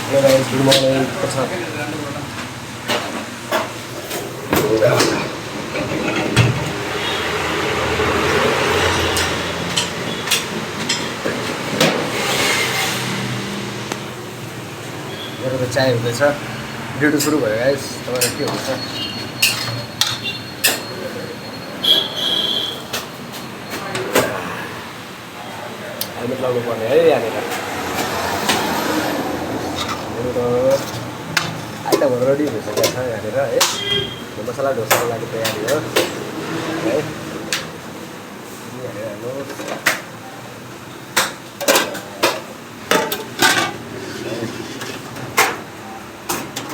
Hello guys, good morning. What's up? मेरो त चाय हुँदैछ ड्युटी सुरु भयो गाइस तपाईहरु के हुन्छ हेलमेट लाउनु पर्ने है यहाँनिर मेरो त आइटमहरु रेडी भइसकेको छ यहाँनिर है मसला डोसाको लागि तयारी हो है यहाँनिर हेर्नुहोस्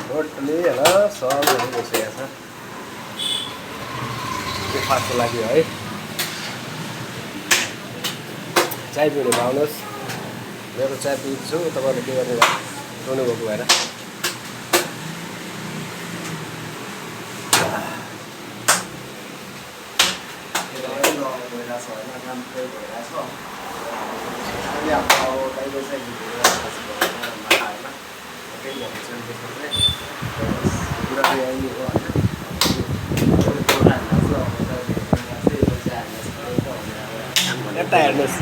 टोटली होला सब रेडी भइसकेको छ ब्रेकफास्टको लागि है चाय पिउने आउनुहोस् मेरो चाय पिन्छु तपाईँहरूले के गर्ने रुनु भएको भएर यता हेर्नुहोस्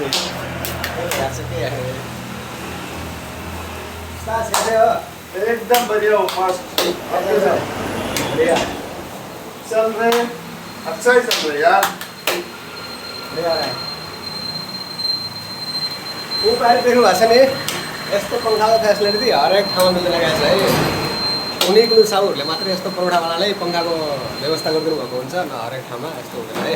एकदम बढ़िया हो फास्ट बढ़िया चल रहे अच्छा ही चल रहे यार ऊपर देख्नु भएको छ नि यस्तो पङ्खाको फेसिलिटी हरेक ठाउँमा मिलेर लगाएको छ है कुनै कुनै साउहरूले मात्रै यस्तो परोठावालालाई पङ्खाको व्यवस्था गरिदिनु भएको हुन्छ न हरेक ठाउँमा यस्तो हुँदैन है